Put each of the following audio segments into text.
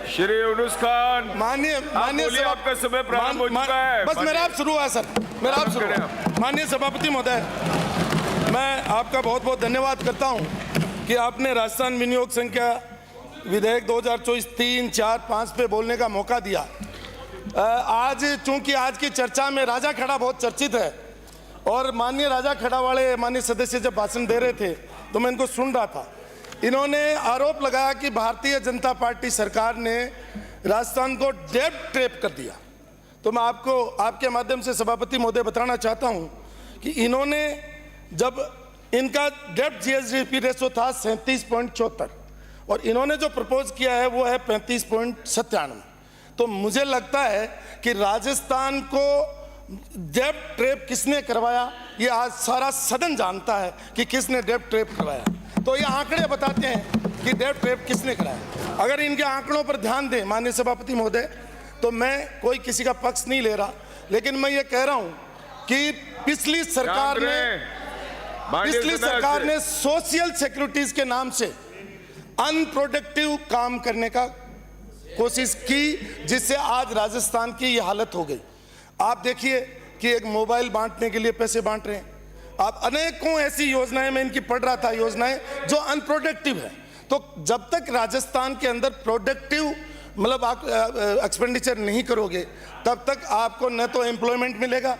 श्री यूनुस खान, माननीय आपका समय प्रारंभ हो चुका है। बस मेरा आप शुरू हुआ सर, मेरा आप शुरू। माननीय सभापति महोदय, मैं आपका बहुत बहुत धन्यवाद करता हूं कि आपने राजस्थान विनियोग संख्या विधेयक 2024 3, 4, 5 पे बोलने का मौका दिया। आज चूंकि आज की चर्चा में राजा खड़ा बहुत चर्चित है और माननीय राजा खड़ा वाले माननीय सदस्य जब भाषण दे रहे थे तो मैं इनको सुन रहा था। इन्होंने आरोप लगाया कि भारतीय जनता पार्टी सरकार ने राजस्थान को डेब्ट ट्रैप कर दिया। तो मैं आपको आपके माध्यम से सभापति महोदय बताना चाहता हूं कि इन्होंने जब इनका डेब्ट जीएसडीपी रेशो था 37.74 और इन्होंने जो प्रपोज किया है वो है 35.97। तो मुझे लगता है कि राजस्थान को डेब्ट ट्रैप किसने करवाया ये आज सारा सदन जानता है कि किसने डेब्ट ट्रैप करवाया। तो ये आंकड़े बताते हैं कि डेब्ट ट्रैप किसने कराया। अगर इनके आंकड़ों पर ध्यान दें माननीय सभापति महोदय, तो मैं कोई किसी का पक्ष नहीं ले रहा, लेकिन मैं ये कह रहा हूं कि पिछली सरकार ने सोशल सिक्योरिटीज के नाम से अनप्रोडक्टिव काम करने का कोशिश की, जिससे आज राजस्थान की ये हालत हो गई। आप देखिए कि एक मोबाइल बांटने के लिए पैसे बांट रहे हैं आप, अनेकों ऐसी योजनाएं मैं इनकी पढ़ रहा था, योजनाएं जो अनप्रोडक्टिव है। तो जब तक राजस्थान के अंदर प्रोडक्टिव मतलब आप एक्सपेंडिचर नहीं करोगे तब तक आपको न तो एम्प्लॉयमेंट मिलेगा,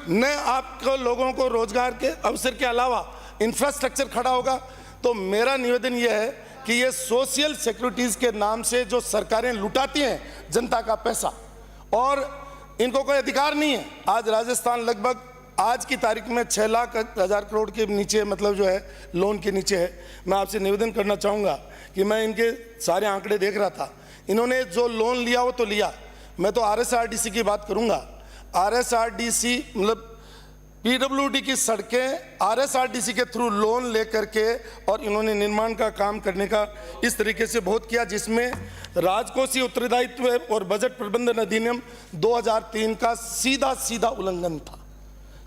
न आपको लोगों को रोजगार के अवसर के अलावा इंफ्रास्ट्रक्चर खड़ा होगा। तो मेरा निवेदन यह है कि ये सोशल सिक्योरिटीज के नाम से जो सरकारें लुटाती हैं जनता का पैसा, और इनको कोई अधिकार नहीं है। आज राजस्थान लगभग आज की तारीख में 6,00,000 करोड़ के नीचे मतलब जो है लोन के नीचे है। मैं आपसे निवेदन करना चाहूँगा कि मैं इनके सारे आंकड़े देख रहा था, इन्होंने जो लोन लिया वो तो लिया। मैं तो आरएसआरडीसी की बात करूँगा। आरएसआरडीसी मतलब पीडब्ल्यूडी की सड़कें आरएसआरडीसी के थ्रू लोन लेकर के और इन्होंने निर्माण का काम करने का इस तरीके से बहुत किया, जिसमें राजकोषीय उत्तरदायित्व और बजट प्रबंधन अधिनियम 2003 का सीधा उल्लंघन था,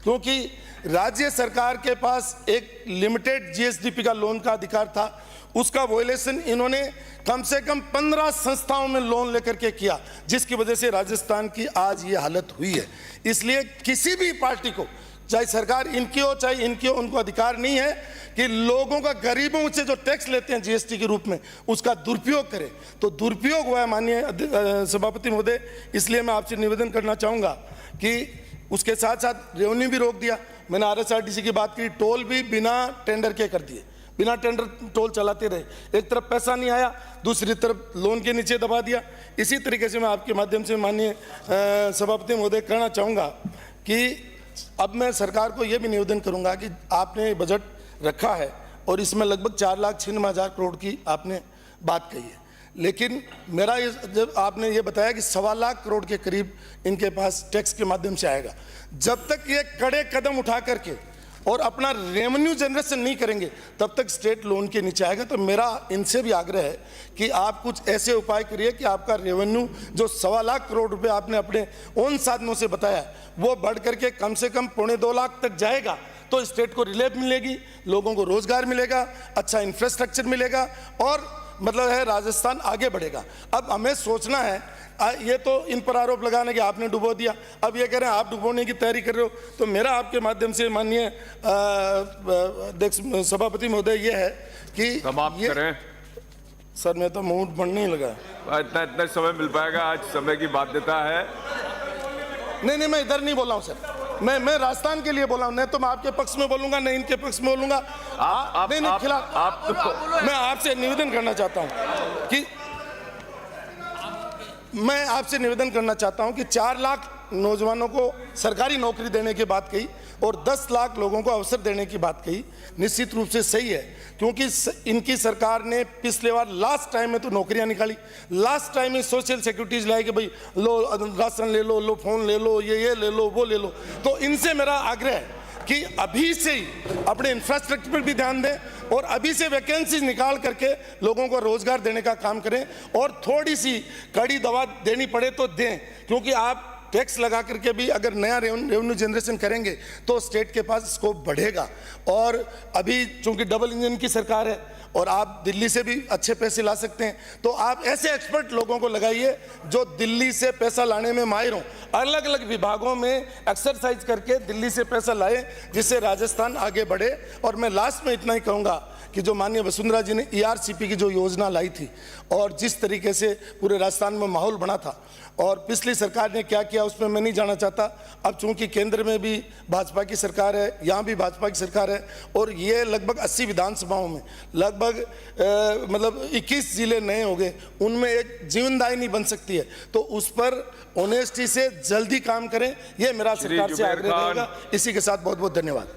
क्योंकि राज्य सरकार के पास एक लिमिटेड जीएसडीपी का लोन का अधिकार था। उसका वॉयलेशन इन्होंने कम से कम 15 संस्थाओं में लोन लेकर के किया, जिसकी वजह से राजस्थान की आज ये हालत हुई है। इसलिए किसी भी पार्टी को, चाहे सरकार इनकी हो चाहे इनकी हो, उनको अधिकार नहीं है कि लोगों का, गरीबों से जो टैक्स लेते हैं जीएसटी के रूप में, उसका दुरुपयोग करें। तो दुरुपयोग हुआ है माननीय सभापति महोदय। इसलिए मैं आपसे निवेदन करना चाहूँगा कि उसके साथ साथ रेवेन्यू भी रोक दिया। मैंने आरएसआरटीसी की बात की, टोल भी बिना टेंडर के कर दिए, बिना टेंडर टोल चलाते रहे। एक तरफ पैसा नहीं आया, दूसरी तरफ लोन के नीचे दबा दिया। इसी तरीके से मैं आपके माध्यम से माननीय सभापति महोदय कहना चाहूँगा कि अब मैं सरकार को यह भी निवेदन करूँगा कि आपने बजट रखा है और इसमें लगभग 4,96,000 करोड़ की आपने बात कही है, लेकिन मेरा ये जब आपने ये बताया कि 1.25 लाख करोड़ के करीब इनके पास टैक्स के माध्यम से आएगा, जब तक ये कड़े कदम उठा करके और अपना रेवेन्यू जनरेशन नहीं करेंगे तब तक स्टेट लोन के नीचे आएगा। तो मेरा इनसे भी आग्रह है कि आप कुछ ऐसे उपाय करिए कि आपका रेवेन्यू जो 1.25 लाख करोड़ रुपए आपने अपने उन साधनों से बताया वो बढ़ करके कम से कम 1.25 लाख तक जाएगा। तो स्टेट को रिलीफ मिलेगी, लोगों को रोजगार मिलेगा, अच्छा इंफ्रास्ट्रक्चर मिलेगा और मतलब है राजस्थान आगे बढ़ेगा। अब हमें सोचना है, ये तो इन पर आरोप लगाने कि आपने डुबो दिया, अब ये कह रहे हैं आप डुबोने की तैयारी कर रहे हो। तो मेरा आपके माध्यम से माननीय सभापति महोदय ये है कि समाप्त करें। सर मैं तो मुंह बढ़ने ही लगा। इतना समय मिल पाएगा, आज समय की बाध्यता है। नहीं मैं इधर नहीं बोल रहा हूँ सर, मैं राजस्थान के लिए बोला हूँ, नहीं तो मैं आपके पक्ष में बोलूंगा नहीं इनके पक्ष में बोलूंगा। नहीं खिलाफ मैं आपसे निवेदन करना चाहता हूँ कि मैं आपसे निवेदन करना चाहता हूं कि 4 लाख नौजवानों को सरकारी नौकरी देने की बात कही और 10 लाख लोगों को अवसर देने की बात कही। निश्चित रूप से सही है, क्योंकि इनकी सरकार ने पिछले बार लास्ट टाइम में तो नौकरियां निकाली, लास्ट टाइम में सोशल सिक्योरिटीज लाई कि भाई लो राशन ले लो फोन ले लो, ये ले लो वो ले लो। तो इनसे मेरा आग्रह है कि अभी से ही अपने इंफ्रास्ट्रक्चर पर भी ध्यान दें और अभी से वैकेंसीज निकाल करके लोगों को रोजगार देने का काम करें और थोड़ी सी कड़ी दवा देनी पड़े तो दें, क्योंकि आप टैक्स लगा करके भी अगर नया रेवेन्यू जनरेशन करेंगे तो स्टेट के पास स्कोप बढ़ेगा। और अभी चूंकि डबल इंजन की सरकार है और आप दिल्ली से भी अच्छे पैसे ला सकते हैं, तो आप ऐसे एक्सपर्ट लोगों को लगाइए जो दिल्ली से पैसा लाने में माहिर हों, अलग अलग विभागों में एक्सरसाइज करके दिल्ली से पैसा लाए, जिससे राजस्थान आगे बढ़े। और मैं लास्ट में इतना ही कहूँगा कि जो माननीय वसुंधरा जी ने ERCP की जो योजना लाई थी और जिस तरीके से पूरे राजस्थान में माहौल बना था और पिछली सरकार ने क्या किया उसमें मैं नहीं जाना चाहता। अब चूंकि केंद्र में भी भाजपा की सरकार है, यहाँ भी भाजपा की सरकार है और ये लगभग 80 विधानसभाओं में लगभग 21 जिले नए हो गए, उनमें एक जीवनदायिनी बन सकती है। तो उस पर ऑनेस्टी से जल्दी काम करें, ये मेरा सरकार से आग्रह रहेगा। इसी के साथ बहुत बहुत धन्यवाद।